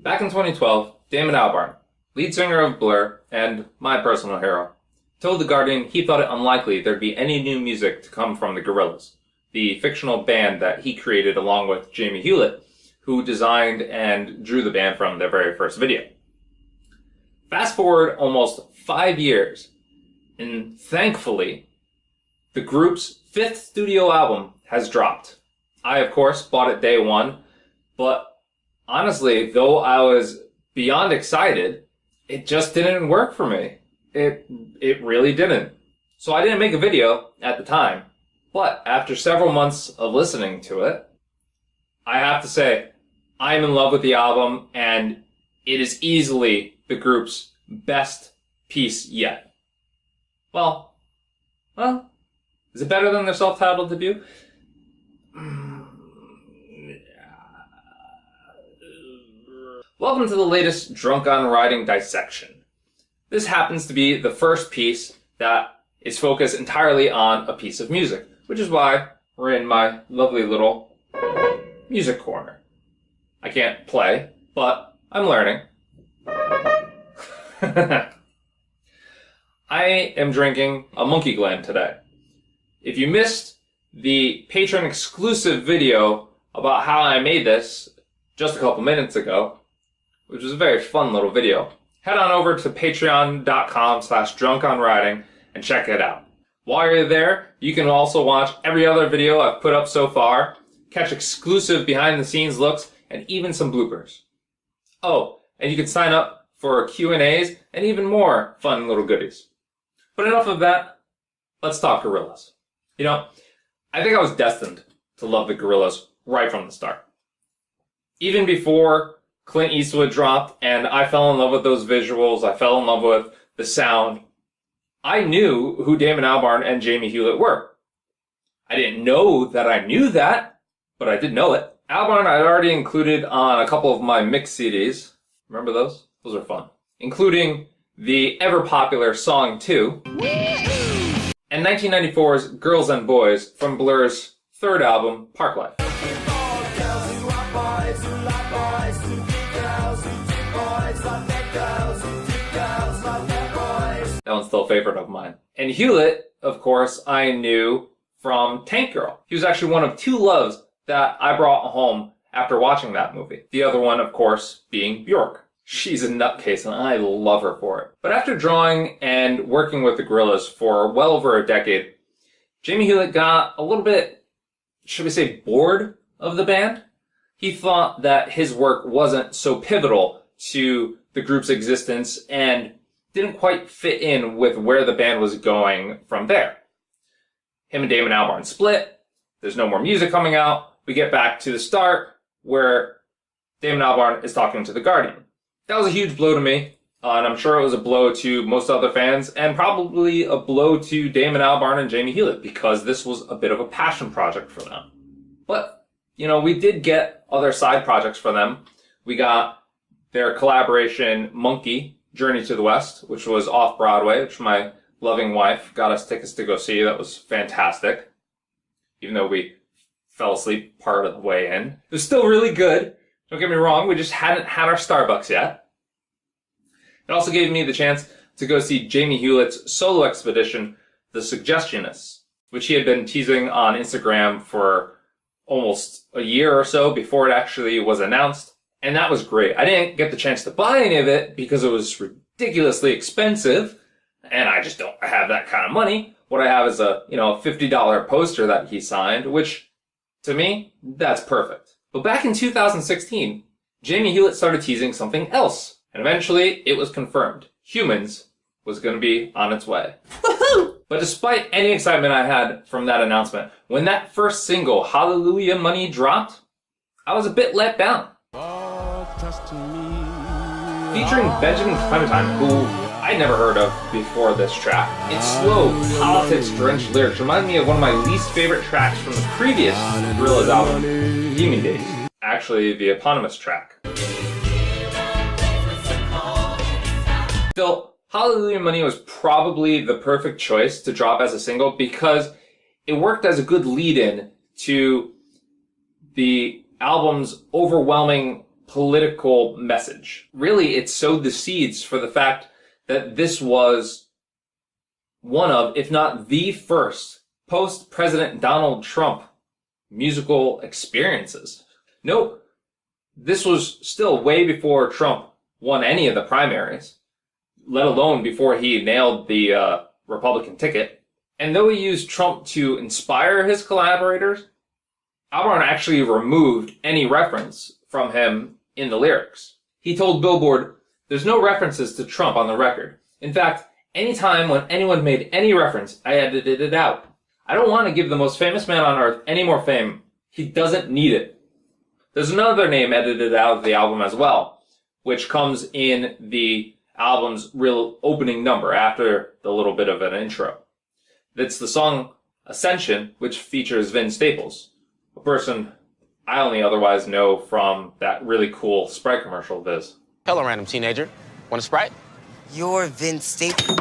Back in 2012, Damon Albarn, lead singer of Blur and my personal hero, told The Guardian he thought it unlikely there'd be any new music to come from the Gorillaz, the fictional band that he created along with Jamie Hewlett, who designed and drew the band from their very first video. Fast forward almost 5 years, and thankfully, the group's 5th studio album has dropped. I, of course, bought it day one, but honestly, though I was beyond excited, it just didn't work for me. It really didn't. So I didn't make a video at the time, but after several months of listening to it, I have to say, I'm in love with the album, and it is easily the group's best piece yet. Well, is it better than their self-titled debut? Welcome to the latest Drunk on Writing dissection. This happens to be the first piece that is focused entirely on a piece of music, which is why we're in my lovely little music corner. I can't play, but I'm learning. I am drinking a monkey gland today. If you missed the Patron exclusive video about how I made this just a couple minutes ago, which was a very fun little video, head on over to patreon.com/drunkonwriting and check it out. While you're there, you can also watch every other video I've put up so far, catch exclusive behind-the-scenes looks, and even some bloopers. Oh, and you can sign up for Q&As and even more fun little goodies. But enough of that, let's talk Gorillaz. You know, I think I was destined to love the Gorillaz right from the start. Even before Clint Eastwood dropped and I fell in love with those visuals, I fell in love with the sound, I knew who Damon Albarn and Jamie Hewlett were. I didn't know that I knew that, but I did know it. Albarn I'd already included on a couple of my mix CDs. Remember those? Those are fun. Including the ever-popular Song 2 and 1994's Girls and Boys from Blur's third album, Parklife. That one's still a favorite of mine. And Hewlett, of course, I knew from Tank Girl. He was actually one of 2 loves that I brought home after watching that movie. The other one, of course, being Bjork. She's a nutcase, and I love her for it. But after drawing and working with the Gorillaz for well over a decade, Jamie Hewlett got a little bit, should we say, bored of the band. He thought that his work wasn't so pivotal to the group's existence and didn't quite fit in with where the band was going from there. Him and Damon Albarn split. There's no more music coming out. We get back to the start where Damon Albarn is talking to The Guardian. That was a huge blow to me, and I'm sure it was a blow to most other fans, and probably a blow to Damon Albarn and Jamie Hewlett, because this was a bit of a passion project for them. But, you know, we did get other side projects for them. We got their collaboration Monkey, Journey to the West, which was off-Broadway, which my loving wife got us tickets to go see. That was fantastic. Even though we fell asleep part of the way in. It was still really good. Don't get me wrong, we just hadn't had our Starbucks yet. It also gave me the chance to go see Jamie Hewlett's solo expedition, The Suggestionists, which he had been teasing on Instagram for almost a year or so before it actually was announced. And that was great. I didn't get the chance to buy any of it because it was ridiculously expensive, and I just don't have that kind of money. What I have is a, $50 poster that he signed, which, to me, that's perfect. But back in 2016, Jamie Hewlett started teasing something else, and eventually it was confirmed. Humanz was going to be on its way. Woohoo! But despite any excitement I had from that announcement, when that first single, Hallelujah Money, dropped, I was a bit let down. Featuring Benjamin Clementine, who I'd never heard of before this track. Its slow, politics-drenched lyrics remind me of one of my least favorite tracks from the previous Gorillaz album, Demon Days. Actually, the eponymous track. Still, Hallelujah Money was probably the perfect choice to drop as a single because it worked as a good lead-in to the album's overwhelming political message. Really, it sowed the seeds for the fact that this was one of, if not the first, post-President Donald Trump musical experiences. Nope, this was still way before Trump won any of the primaries, let alone before he nailed the Republican ticket. And though he used Trump to inspire his collaborators, Albarn actually removed any reference from him in the lyrics. He told Billboard, "There's no references to Trump on the record. In fact, anytime when anyone made any reference, I edited it out. I don't want to give the most famous man on earth any more fame. He doesn't need it." There's another name edited out of the album as well, which comes in the album's real opening number after the little bit of an intro. It's the song Ascension, which features Vince Staples, a person I only otherwise know from that really cool Sprite commercial of his. Hello, random teenager. Want a Sprite? You're Vince Staples.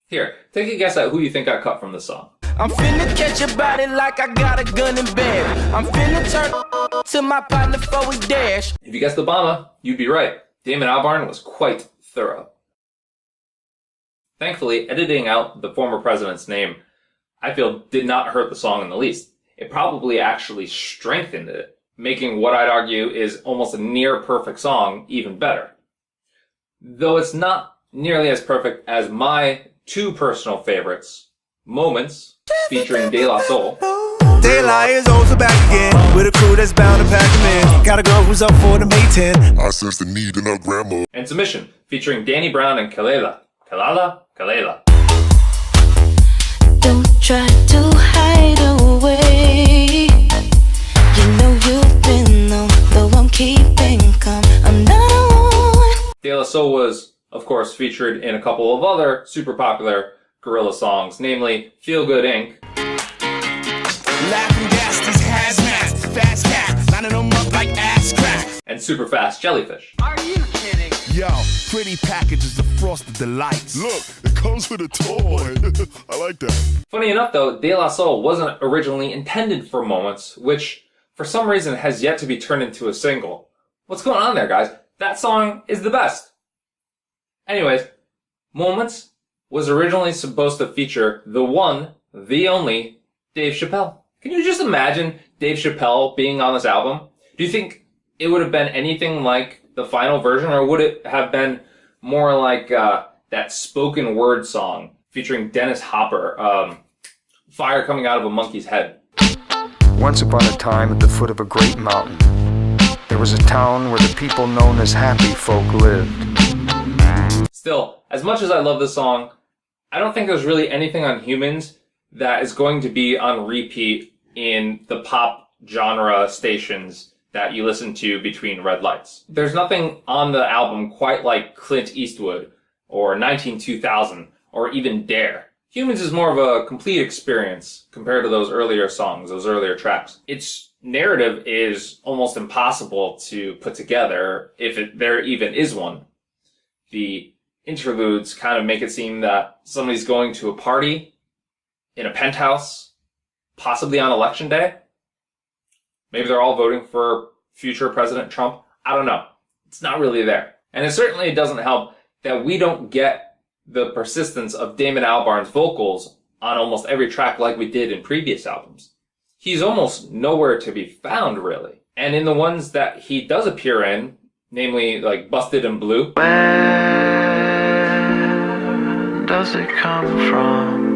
Here, take a guess at who you think got cut from the song. I'm finna catch your body like I got a gun in bed. I'm finna turn to my partner before we dash. If you guessed Obama, you'd be right. Damon Albarn was quite thorough. Thankfully, editing out the former president's name, I feel, did not hurt the song in the least. It probably actually strengthened it, making what I'd argue is almost a near-perfect song even better. Though it's not nearly as perfect as my two personal favorites, Moments, featuring De La Soul. Daylight is also back again, with a crew that's bound to pack them in. Got a girl who's up for the May 10. I sense the need in her grandma. And Submission, featuring Danny Brown and Kalela. Kalela. Don't try to hide away. You know you've been on, though I'm keeping calm. I'm not alone. De La Soul was, of course, featured in a couple of other super popular Gorillaz songs, namely Feel Good Inc. Laughing gas, these hazmats, fast cat, lining them up like ass crack. and Super Fast Jellyfish. Are you kidding? Yo, pretty packages of frosted delights. Look, it comes with a toy. I like that. Funny enough though, De La Soul wasn't originally intended for Moments, which for some reason has yet to be turned into a single. What's going on there, guys? That song is the best. Anyways, Moments was originally supposed to feature the one, the only, Dave Chappelle. Can you just imagine Dave Chappelle being on this album? Do you think it would have been anything like the final version, or would it have been more like that spoken word song featuring Dennis Hopper, Fire Coming Out of a Monkey's Head? Once upon a time, at the foot of a great mountain, there was a town where the people known as happy folk lived. Still, as much as I love this song, I don't think there's really anything on Humanz that is going to be on repeat in the pop genre stations that you listen to between red lights. There's nothing on the album quite like Clint Eastwood, or 19-2000, or even Dare. Humanz is more of a complete experience compared to those earlier songs, those earlier tracks. Its narrative is almost impossible to put together, if there even is one. The interludes kind of make it seem that somebody's going to a party in a penthouse, possibly on election day. Maybe they're all voting for future President Trump. I don't know. It's not really there. And it certainly doesn't help that we don't get the persistence of Damon Albarn's vocals on almost every track like we did in previous albums. He's almost nowhere to be found, really. And in the ones that he does appear in, namely like Busted and Blue, where does it come from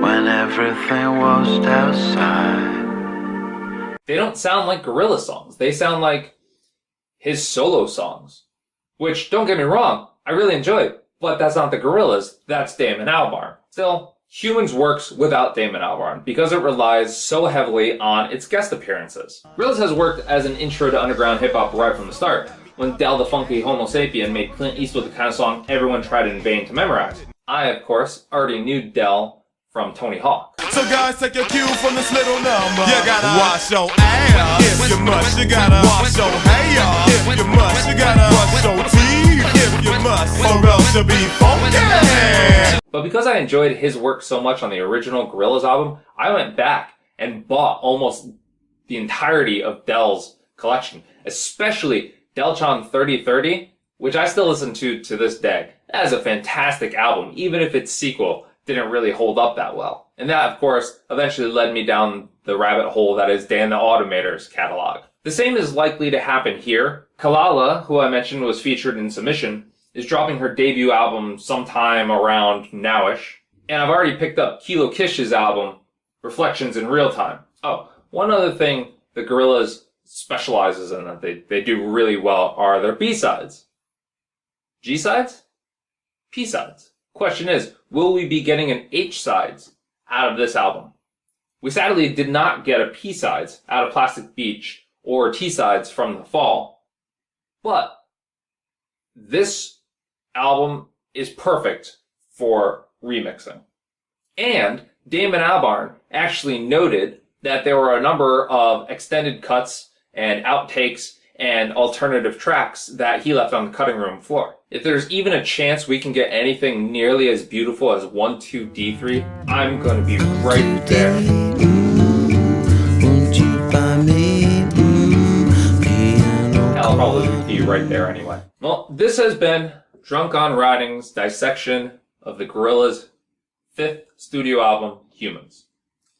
when everything was outside? They don't sound like Gorillaz songs. They sound like his solo songs. Which, don't get me wrong, I really enjoy it. But that's not the Gorillaz, that's Damon Albarn. Still, Humanz works without Damon Albarn because it relies so heavily on its guest appearances. Gorillaz has worked as an intro to underground hip-hop right from the start, when Del the Funky Homo Sapien made Clint Eastwood the kind of song everyone tried in vain to memorize. I, of course, already knew Del from Tony Hawk. So guys, take your cue from this little number. You gotta wash your ass if you must. You gotta wash your hair if you must. You gotta brush your teeth if you must, or else you'll be funky. But because I enjoyed his work so much on the original Gorillaz album, I went back and bought almost the entirety of Del's collection, especially Deltron 3030, which I still listen to this day. That is a fantastic album, even if its sequel didn't really hold up that well. And that, of course, eventually led me down the rabbit hole that is Dan the Automator's catalog. The same is likely to happen here. Kalala, who I mentioned was featured in Submission, is dropping her debut album sometime around nowish. And I've already picked up Kilo Kish's album, Reflections in Real Time. Oh, one other thing the Gorillaz specializes in that they do really well are their B-sides. G-sides? P-sides. Question is, will we be getting an H-sides out of this album? We sadly did not get a P-sides out of Plastic Beach or T-sides from The Fall, but this album is perfect for remixing. And Damon Albarn actually noted that there were a number of extended cuts and outtakes and alternative tracks that he left on the cutting room floor. If there's even a chance we can get anything nearly as beautiful as 1-2-D3, I'm going to be right there. I'll probably be right there anyway. Well, this has been Drunk on Riding's dissection of the Gorillaz' 5th studio album, Humanz.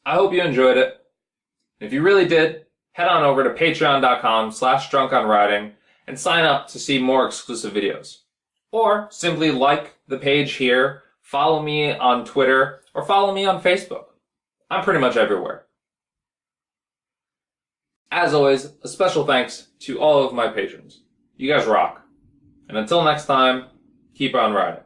I hope you enjoyed it. If you really did, head on over to patreon.com/drunkonriding and sign up to see more exclusive videos. Or simply like the page here, follow me on Twitter, or follow me on Facebook. I'm pretty much everywhere. As always, a special thanks to all of my patrons. You guys rock. And until next time, keep on riding.